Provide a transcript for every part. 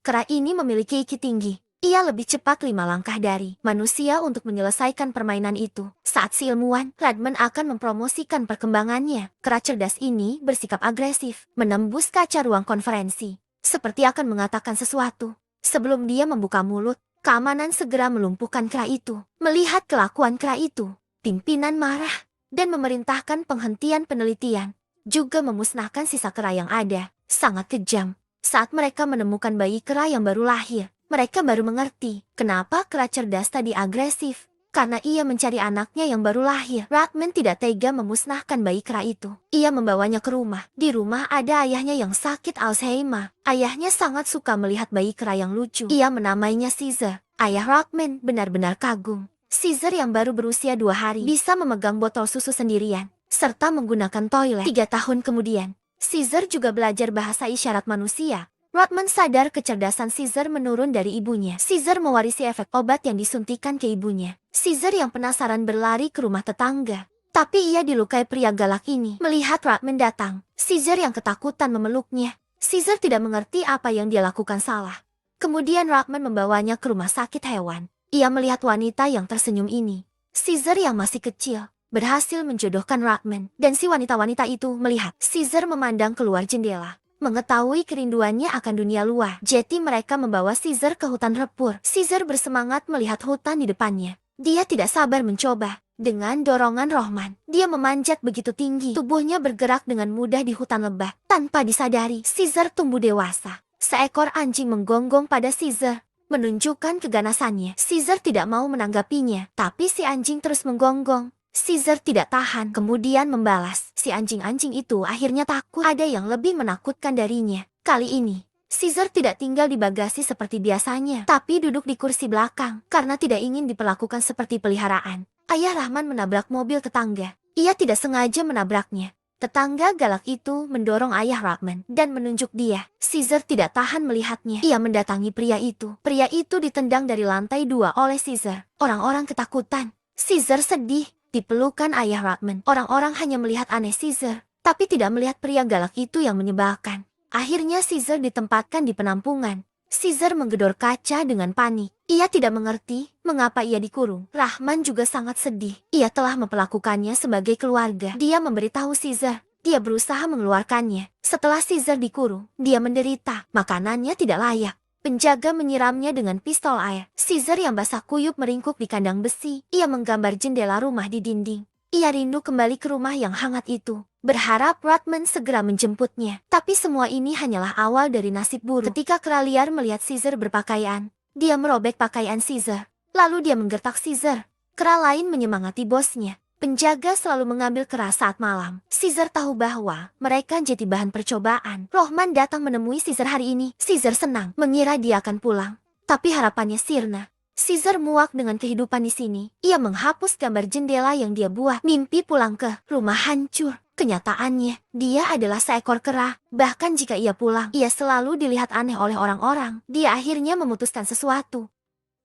Kera ini memiliki IQ tinggi. Ia lebih cepat 5 langkah dari manusia untuk menyelesaikan permainan itu. Saat si ilmuwan, Radman akan mempromosikan perkembangannya. Kera cerdas ini bersikap agresif, menembus kaca ruang konferensi, seperti akan mengatakan sesuatu. Sebelum dia membuka mulut, keamanan segera melumpuhkan kera itu. Melihat kelakuan kera itu, pimpinan marah dan memerintahkan penghentian penelitian, juga memusnahkan sisa kera yang ada. Sangat kejam. Saat mereka menemukan bayi kera yang baru lahir, mereka baru mengerti kenapa kera cerdas tadi agresif. Karena ia mencari anaknya yang baru lahir. Radman tidak tega memusnahkan bayi kera itu. Ia membawanya ke rumah. Di rumah ada ayahnya yang sakit Alzheimer. Ayahnya sangat suka melihat bayi kera yang lucu. Ia menamainya Caesar. Ayah Radman benar-benar kagum. Caesar yang baru berusia 2 hari bisa memegang botol susu sendirian, serta menggunakan toilet. 3 tahun kemudian, Caesar juga belajar bahasa isyarat manusia. Radman sadar kecerdasan Caesar menurun dari ibunya. Caesar mewarisi efek obat yang disuntikan ke ibunya. Caesar yang penasaran berlari ke rumah tetangga. Tapi ia dilukai pria galak ini. Melihat Radman datang, Caesar yang ketakutan memeluknya. Caesar tidak mengerti apa yang dia lakukan salah. Kemudian Radman membawanya ke rumah sakit hewan. Ia melihat wanita yang tersenyum ini. Caesar yang masih kecil berhasil menjodohkan Radman, dan si wanita-wanita itu melihat Caesar memandang keluar jendela, mengetahui kerinduannya akan dunia luar. Jadi mereka membawa Caesar ke hutan repur. Caesar bersemangat melihat hutan di depannya. Dia tidak sabar mencoba. Dengan dorongan Rohman, dia memanjat begitu tinggi. Tubuhnya bergerak dengan mudah di hutan lebah. Tanpa disadari, Caesar tumbuh dewasa. Seekor anjing menggonggong pada Caesar, menunjukkan keganasannya. Caesar tidak mau menanggapinya, tapi si anjing terus menggonggong. Caesar tidak tahan, kemudian membalas. Si anjing-anjing itu akhirnya takut. Ada yang lebih menakutkan darinya. Kali ini, Caesar tidak tinggal di bagasi seperti biasanya, tapi duduk di kursi belakang, karena tidak ingin diperlakukan seperti peliharaan. Ayah Rahman menabrak mobil tetangga. Ia tidak sengaja menabraknya. Tetangga galak itu mendorong ayah Rahman dan menunjuk dia. Caesar tidak tahan melihatnya. Ia mendatangi pria itu. Pria itu ditendang dari lantai 2 oleh Caesar. Orang-orang ketakutan. Caesar sedih. Dipelukan ayah Radman. Orang-orang hanya melihat aneh Caesar, tapi tidak melihat pria galak itu yang menyebalkan. Akhirnya Caesar ditempatkan di penampungan. Caesar menggedor kaca dengan panik. Ia tidak mengerti mengapa ia dikurung. Rahman juga sangat sedih. Ia telah memperlakukannya sebagai keluarga. Dia memberitahu Caesar. Dia berusaha mengeluarkannya. Setelah Caesar dikurung, dia menderita. Makanannya tidak layak. Penjaga menyiramnya dengan pistol air. Caesar yang basah kuyup meringkuk di kandang besi. Ia menggambar jendela rumah di dinding. Ia rindu kembali ke rumah yang hangat itu, berharap Radman segera menjemputnya. Tapi semua ini hanyalah awal dari nasib buruk. Ketika kera liar melihat Caesar berpakaian, dia merobek pakaian Caesar. Lalu dia menggertak Caesar. Kera lain menyemangati bosnya. Penjaga selalu mengambil kera saat malam. Caesar tahu bahwa mereka jadi bahan percobaan. Rohman datang menemui Caesar hari ini. Caesar senang, mengira dia akan pulang. Tapi harapannya sirna. Caesar muak dengan kehidupan di sini. Ia menghapus gambar jendela yang dia buat. Mimpi pulang ke rumah hancur. Kenyataannya, dia adalah seekor kera. Bahkan jika ia pulang, ia selalu dilihat aneh oleh orang-orang. Dia akhirnya memutuskan sesuatu.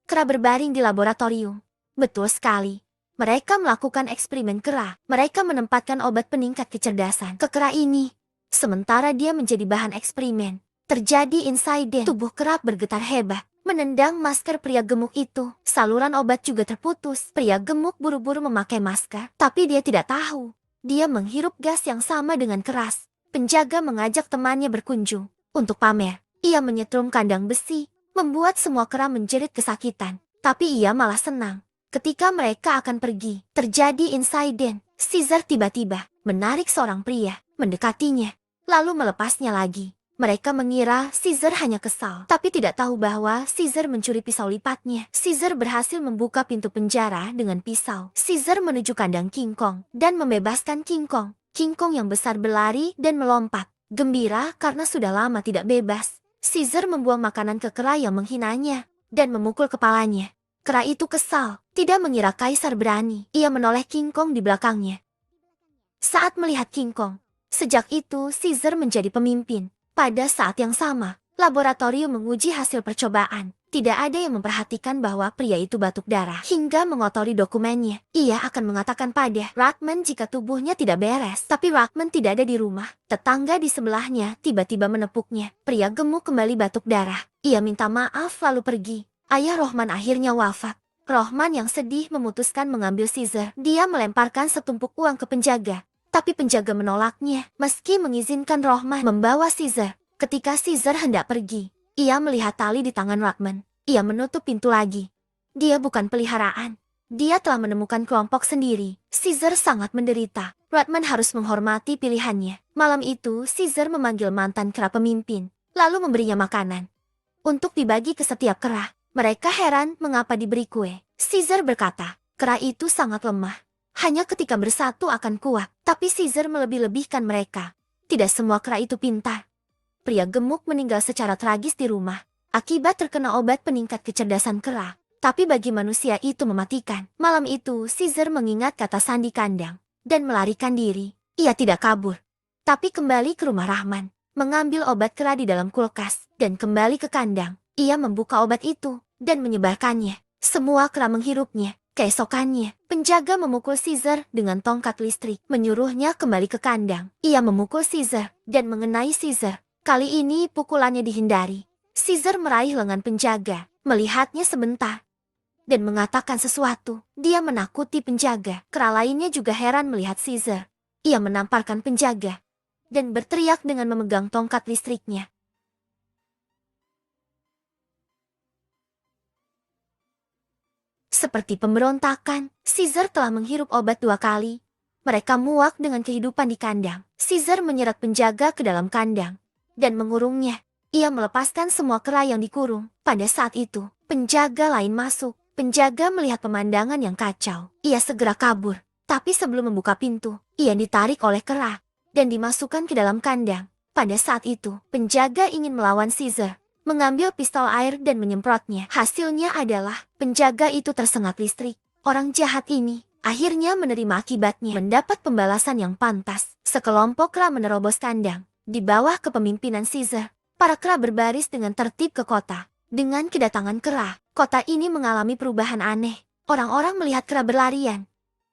Kera berbaring di laboratorium. Betul sekali. Mereka melakukan eksperimen kera. Mereka menempatkan obat peningkat kecerdasan ke kera ini. Sementara dia menjadi bahan eksperimen, terjadi insiden. Tubuh kera bergetar hebat, menendang masker pria gemuk itu. Saluran obat juga terputus. Pria gemuk buru-buru memakai masker, tapi dia tidak tahu. Dia menghirup gas yang sama dengan keras. Penjaga mengajak temannya berkunjung untuk pamer. Ia menyetrum kandang besi, membuat semua kera menjerit kesakitan. Tapi ia malah senang. Ketika mereka akan pergi, terjadi insiden. Caesar tiba-tiba menarik seorang pria, mendekatinya, lalu melepasnya lagi. Mereka mengira Caesar hanya kesal, tapi tidak tahu bahwa Caesar mencuri pisau lipatnya. Caesar berhasil membuka pintu penjara dengan pisau. Caesar menuju kandang King Kong dan membebaskan King Kong. King Kong yang besar berlari dan melompat, gembira karena sudah lama tidak bebas. Caesar membuang makanan ke kera yang menghinanya dan memukul kepalanya. Kera itu kesal, tidak mengira kaisar berani. Ia menoleh King Kong di belakangnya. Saat melihat King Kong, sejak itu Caesar menjadi pemimpin. Pada saat yang sama, laboratorium menguji hasil percobaan. Tidak ada yang memperhatikan bahwa pria itu batuk darah hingga mengotori dokumennya. Ia akan mengatakan pada Radman jika tubuhnya tidak beres. Tapi Radman tidak ada di rumah. Tetangga di sebelahnya tiba-tiba menepuknya. Pria gemuk kembali batuk darah. Ia minta maaf lalu pergi. Ayah Rohman akhirnya wafat. Rohman yang sedih memutuskan mengambil Caesar. Dia melemparkan setumpuk uang ke penjaga. Tapi penjaga menolaknya, meski mengizinkan Rohman membawa Caesar. Ketika Caesar hendak pergi, ia melihat tali di tangan Rohman. Ia menutup pintu lagi. Dia bukan peliharaan. Dia telah menemukan kelompok sendiri. Caesar sangat menderita. Rohman harus menghormati pilihannya. Malam itu, Caesar memanggil mantan kera pemimpin, lalu memberinya makanan untuk dibagi ke setiap kera. Mereka heran mengapa diberi kue. Caesar berkata, kera itu sangat lemah. Hanya ketika bersatu akan kuat. Tapi Caesar melebih-lebihkan mereka. Tidak semua kera itu pintar. Pria gemuk meninggal secara tragis di rumah. Akibat terkena obat peningkat kecerdasan kera. Tapi bagi manusia itu mematikan. Malam itu, Caesar mengingat kata sandi kandang. Dan melarikan diri. Ia tidak kabur. Tapi kembali ke rumah Rahman. Mengambil obat kera di dalam kulkas. Dan kembali ke kandang. Ia membuka obat itu dan menyebarkannya. Semua kera menghirupnya. Keesokannya, penjaga memukul Caesar dengan tongkat listrik, menyuruhnya kembali ke kandang. Ia memukul Caesar dan mengenai Caesar. Kali ini pukulannya dihindari. Caesar meraih lengan penjaga, melihatnya sebentar, dan mengatakan sesuatu. Dia menakuti penjaga. Kera lainnya juga heran melihat Caesar. Ia menamparkan penjaga dan berteriak dengan memegang tongkat listriknya. Seperti pemberontakan, Caesar telah menghirup obat 2 kali. Mereka muak dengan kehidupan di kandang. Caesar menyeret penjaga ke dalam kandang dan mengurungnya. Ia melepaskan semua kera yang dikurung. Pada saat itu, penjaga lain masuk. Penjaga melihat pemandangan yang kacau. Ia segera kabur. Tapi sebelum membuka pintu, ia ditarik oleh kera dan dimasukkan ke dalam kandang. Pada saat itu, penjaga ingin melawan Caesar, mengambil pistol air dan menyemprotnya. Hasilnya adalah penjaga itu tersengat listrik. Orang jahat ini akhirnya menerima akibatnya, mendapat pembalasan yang pantas. Sekelompok kera menerobos kandang. Di bawah kepemimpinan Caesar, para kera berbaris dengan tertib ke kota. Dengan kedatangan kera, kota ini mengalami perubahan aneh. Orang-orang melihat kera berlarian.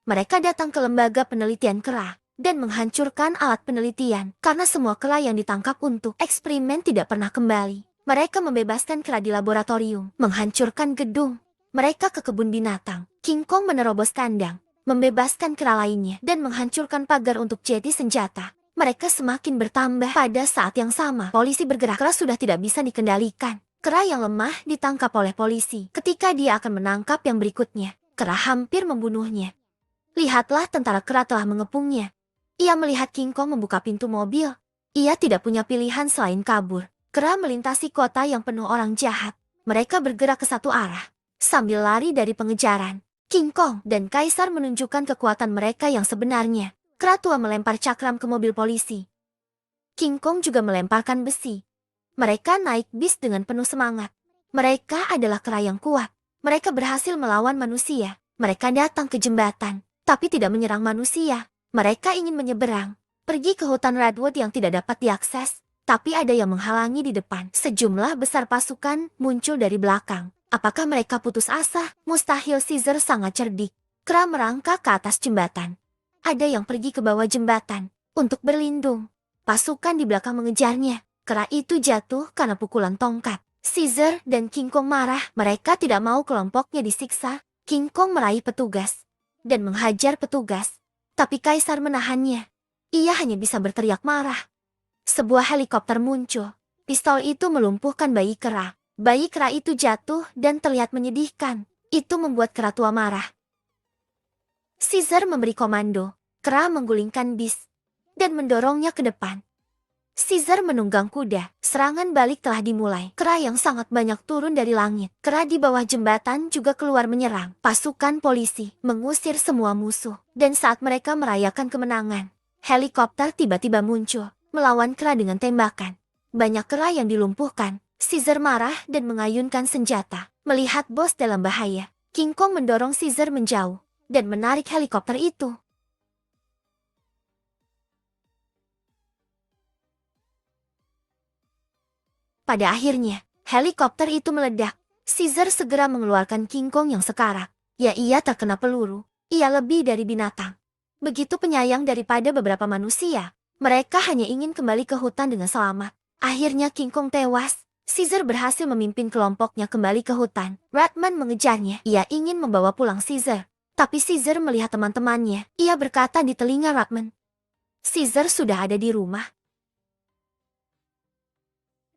Mereka datang ke lembaga penelitian kera dan menghancurkan alat penelitian karena semua kera yang ditangkap untuk eksperimen tidak pernah kembali. Mereka membebaskan kera di laboratorium, menghancurkan gedung. Mereka ke kebun binatang. King Kong menerobos kandang, membebaskan kera lainnya, dan menghancurkan pagar untuk jeti senjata. Mereka semakin bertambah. Pada saat yang sama, polisi bergerak. Kera sudah tidak bisa dikendalikan. Kera yang lemah ditangkap oleh polisi. Ketika dia akan menangkap yang berikutnya, kera hampir membunuhnya. Lihatlah, tentara kera telah mengepungnya. Ia melihat King Kong membuka pintu mobil. Ia tidak punya pilihan selain kabur. Kera melintasi kota yang penuh orang jahat. Mereka bergerak ke satu arah, sambil lari dari pengejaran. King Kong dan Kaisar menunjukkan kekuatan mereka yang sebenarnya. Kera tua melempar cakram ke mobil polisi. King Kong juga melemparkan besi. Mereka naik bis dengan penuh semangat. Mereka adalah kera yang kuat. Mereka berhasil melawan manusia. Mereka datang ke jembatan, tapi tidak menyerang manusia. Mereka ingin menyeberang, pergi ke hutan Redwood yang tidak dapat diakses. Tapi ada yang menghalangi di depan. Sejumlah besar pasukan muncul dari belakang. Apakah mereka putus asa? Mustahil. Caesar sangat cerdik. Kera merangkak ke atas jembatan. Ada yang pergi ke bawah jembatan untuk berlindung. Pasukan di belakang mengejarnya. Kera itu jatuh karena pukulan tongkat. Caesar dan King Kong marah. Mereka tidak mau kelompoknya disiksa. King Kong meraih petugas dan menghajar petugas. Tapi Kaisar menahannya. Ia hanya bisa berteriak marah. Sebuah helikopter muncul. Pistol itu melumpuhkan bayi kera. Bayi kera itu jatuh dan terlihat menyedihkan. Itu membuat kera tua marah. Caesar memberi komando. Kera menggulingkan bis dan mendorongnya ke depan. Caesar menunggang kuda. Serangan balik telah dimulai. Kera yang sangat banyak turun dari langit. Kera di bawah jembatan juga keluar menyerang. Pasukan polisi mengusir semua musuh. Dan saat mereka merayakan kemenangan, helikopter tiba-tiba muncul, melawan kera dengan tembakan. Banyak kera yang dilumpuhkan. Caesar marah dan mengayunkan senjata. Melihat bos dalam bahaya, King Kong mendorong Caesar menjauh dan menarik helikopter itu. Pada akhirnya, helikopter itu meledak. Caesar segera mengeluarkan King Kong yang sekarat. Ya, ia terkena peluru. Ia lebih dari binatang. Begitu penyayang daripada beberapa manusia. Mereka hanya ingin kembali ke hutan dengan selamat. Akhirnya King Kong tewas. Caesar berhasil memimpin kelompoknya kembali ke hutan. Redman mengejarnya. Ia ingin membawa pulang Caesar. Tapi Caesar melihat teman-temannya. Ia berkata di telinga Redman. Caesar sudah ada di rumah.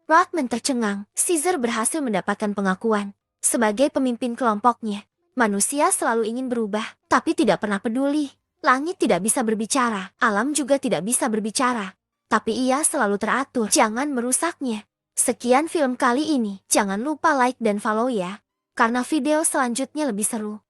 Redman tercengang. Caesar berhasil mendapatkan pengakuan. Sebagai pemimpin kelompoknya, manusia selalu ingin berubah, tapi tidak pernah peduli. Langit tidak bisa berbicara, alam juga tidak bisa berbicara. Tapi ia selalu teratur, jangan merusaknya. Sekian film kali ini, jangan lupa like dan follow ya. Karena video selanjutnya lebih seru.